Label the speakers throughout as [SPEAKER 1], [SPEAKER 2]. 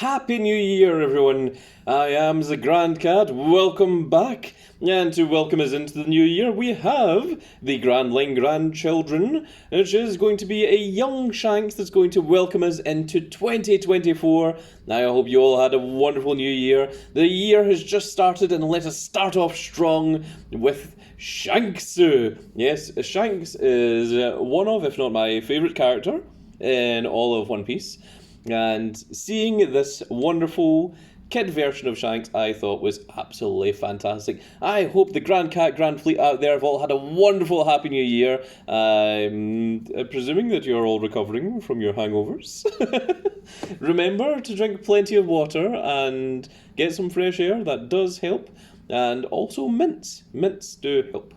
[SPEAKER 1] Happy New Year, everyone. I am the Grand Cat. Welcome back. And to welcome us into the new year, we have the Grand Line Grandchildren, which is going to be a young Shanks that's going to welcome us into 2024. I hope you all had a wonderful new year. The year has just started, and let us start off strong with Shanks. Yes, Shanks is one of, if not my favourite character in all of One Piece. And seeing this wonderful kid version of Shanks, I thought was absolutely fantastic. I hope the Grand Cat, Grand Fleet out there have all had a wonderful Happy New Year. I'm presuming that you're all recovering from your hangovers. Remember to drink plenty of water and get some fresh air. That does help. And also mints. Mints do help.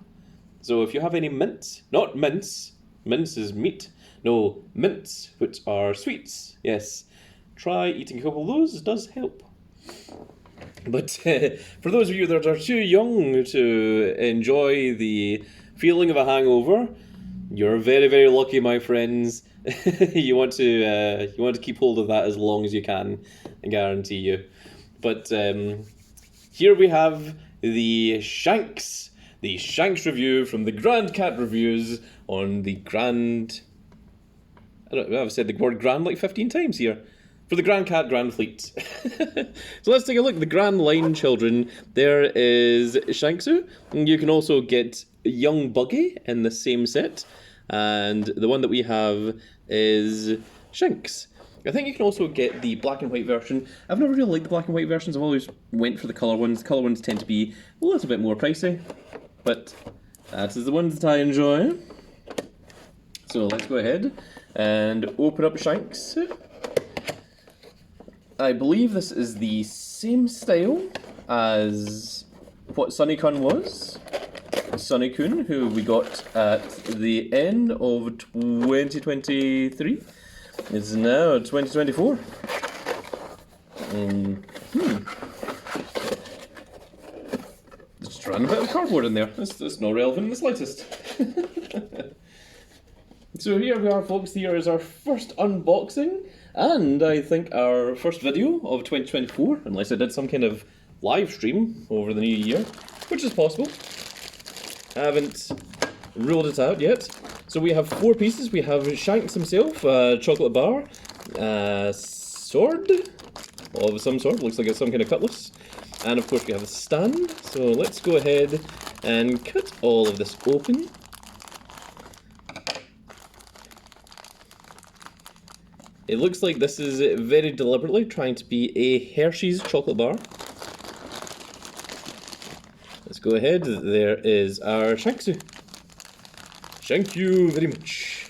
[SPEAKER 1] So if you have any mints, not mince is meat. No, mints, which are sweets. Yes, try eating a couple of those. It does help. But for those of you that are too young to enjoy the feeling of a hangover, you're very, very lucky, my friends. you want to keep hold of that as long as you can, I guarantee you. But here we have the Shanks review from the Grand Cat Reviews on the Grand... I've said the word grand like 15 times here. For the Grand Cat, Grand Fleet. So let's take a look. The Grand Line Children. There is Shanksu. You can also get Young Buggy in the same set. And the one that we have is Shanks. I think you can also get the black and white version. I've never really liked the black and white versions. I've always went for the colour ones. The colour ones tend to be a little bit more pricey. But that is the ones that I enjoy. So let's go ahead and open up Shanks. I believe this is the same style as what Sunny-kun was. Sunny-kun, who we got at the end of 2023. It's now 2024. Just ran a bit of cardboard in there. That's not relevant in the slightest. So here we are, folks. Here is our first unboxing, and I think our first video of 2024, unless I did some kind of live stream over the new year, which is possible. I haven't ruled it out yet. So we have 4 pieces. We have Shanks himself, a chocolate bar, a sword of some sort, looks like it's some kind of cutlass, and of course we have a stand. So let's go ahead and cut all of this open. It looks like this is very deliberately trying to be a Hershey's chocolate bar. Let's go ahead. There is our Shanksu. Thank you very much.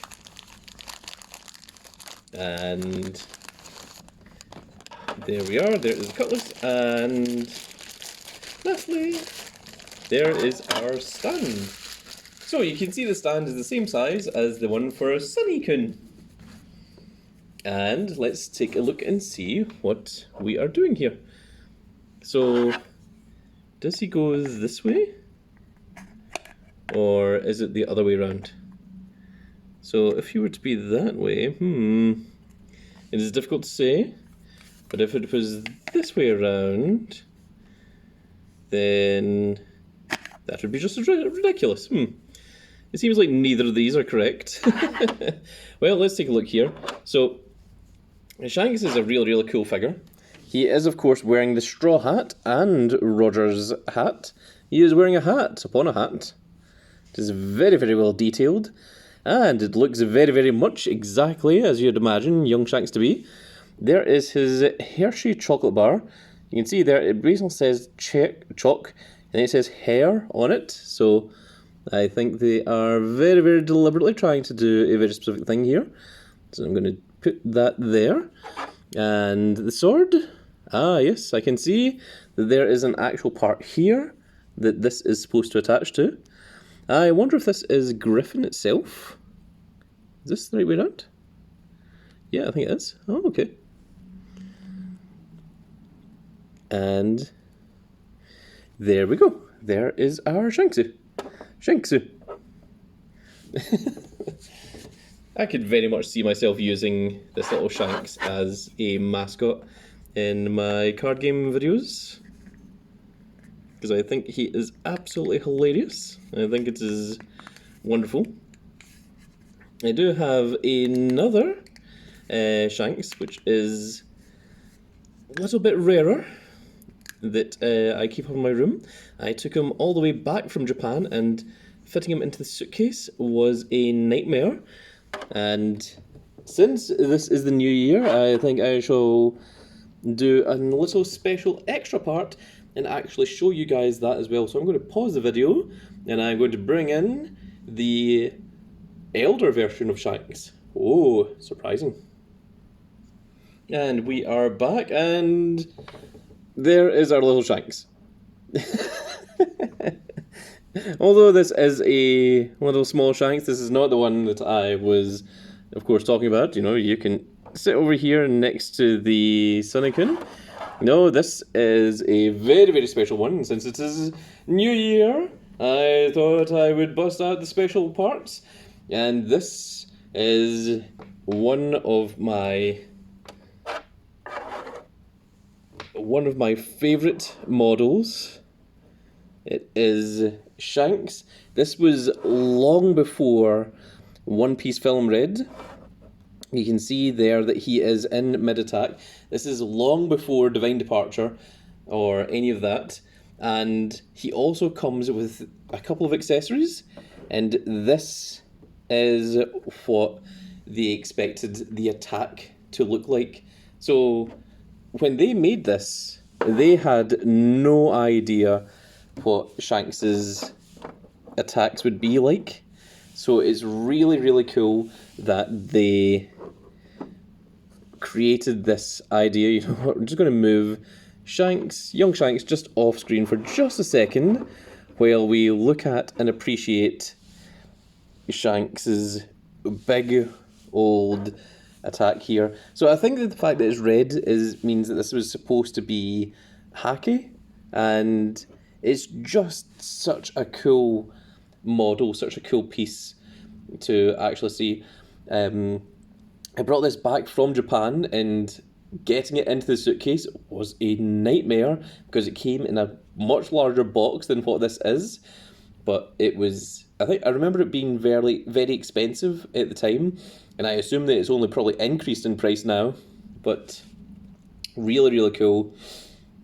[SPEAKER 1] And there we are. There is the cutlass. And lastly, there is our stand. So you can see the stand is the same size as the one for Sunny-kun. And let's take a look and see what we are doing here. So, does he go this way? Or is it the other way around? So if he were to be that way, it is difficult to say. But if it was this way around, then that would be just ridiculous. It seems like neither of these are correct. Well, let's take a look here. So, Shanks is a really cool figure. He is, of course, wearing the straw hat and Roger's hat. He is wearing a hat upon a hat. It is very well detailed, and it looks very much exactly as you'd imagine young Shanks to be. There is his Hershey chocolate bar. You can see there it basically says chalk, and it says hair on it. So I think they are very deliberately trying to do a very specific thing here. So I'm going to put that there. And the sword. Ah, yes, I can see that there is an actual part here that this is supposed to attach to. I wonder if this is Griffin itself. Is this the right way around? Yeah, I think it is. Oh, okay. And there we go. There is our Shanksu. Shanksu. I could very much see myself using this little Shanks as a mascot. in my card game videos, because I think he is absolutely hilarious. I think it is wonderful. I do have another Shanks, which is a little bit rarer, that I keep in my room. I took him all the way back from Japan, and fitting him into the suitcase was a nightmare. And since this is the new year, I think I shall do a little special extra part and actually show you guys that as well. So I'm going to pause the video and I'm going to bring in the elder version of Shanks. Oh, surprising. And we are back, and there is our little Shanks. Although this is a little small Shanks, this is not the one that I was, of course, talking about. You know, you can sit over here next to the Sunnykun. No, this is a very, very special one. Since it is New Year, I thought I would bust out the special parts. And this is one of my favourite models. It is Shanks. This was long before One Piece Film Red. You can see there that he is in mid-attack. This is long before Divine Departure or any of that. And he also comes with a couple of accessories. And this is what they expected the attack to look like. So when they made this, they had no idea what Shanks's attacks would be like. So it's really, really cool that they created this idea. You know, I'm just going to move Shanks, young Shanks, just off screen for just a second while we look at and appreciate Shanks's big old attack here. So I think that the fact that it's red means that this was supposed to be Haki, and it's just such a cool model, such a cool piece to actually see. I brought this back from Japan, and getting it into the suitcase was a nightmare because it came in a much larger box than what this is. But it was, I remember it being very, very expensive at the time, and I assume that it's only probably increased in price now. But really, really cool.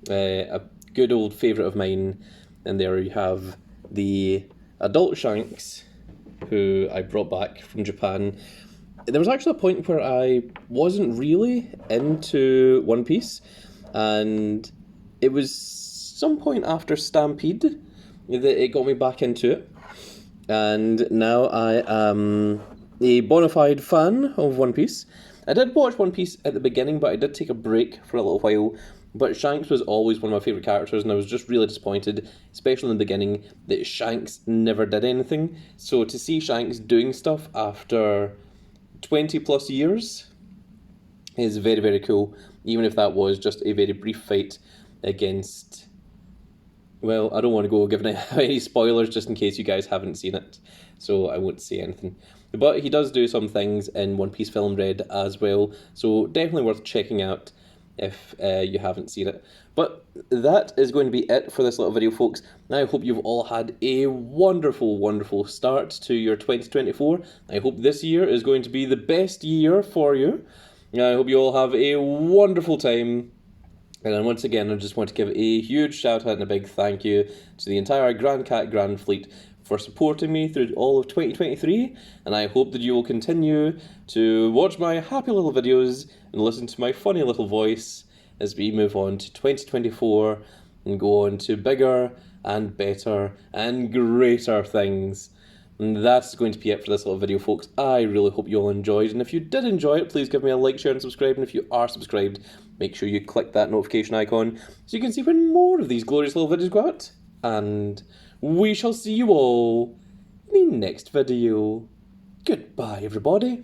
[SPEAKER 1] A good old favourite of mine. And there you have the adult Shanks, who I brought back from Japan. There was actually a point where I wasn't really into One Piece, and it was some point after Stampede that it got me back into it. And now I am a bona fide fan of One Piece. I did watch One Piece at the beginning, but I did take a break for a little while. But Shanks was always one of my favourite characters, and I was just really disappointed, especially in the beginning, that Shanks never did anything. So to see Shanks doing stuff after 20 plus years is very, very cool, even if that was just a very brief fight against... Well, I don't want to go giving any spoilers just in case you guys haven't seen it, so I won't say anything. But he does do some things in One Piece Film Red as well, so definitely worth checking out if you haven't seen it. But that is going to be it for this little video, folks. I hope you've all had a wonderful, wonderful start to your 2024. I hope this year is going to be the best year for you. I hope you all have a wonderful time. And then once again, I just want to give a huge shout out and a big thank you to the entire Grand Cat Grand Fleet for supporting me through all of 2023, and I hope that you will continue to watch my happy little videos and listen to my funny little voice as we move on to 2024 and go on to bigger and better and greater things. And that's going to be it for this little video, folks. I really hope you all enjoyed, and if you did enjoy it, please give me a like, share and subscribe, and if you are subscribed, make sure you click that notification icon so you can see when more of these glorious little videos go out. And we shall see you all in the next video. Goodbye, everybody.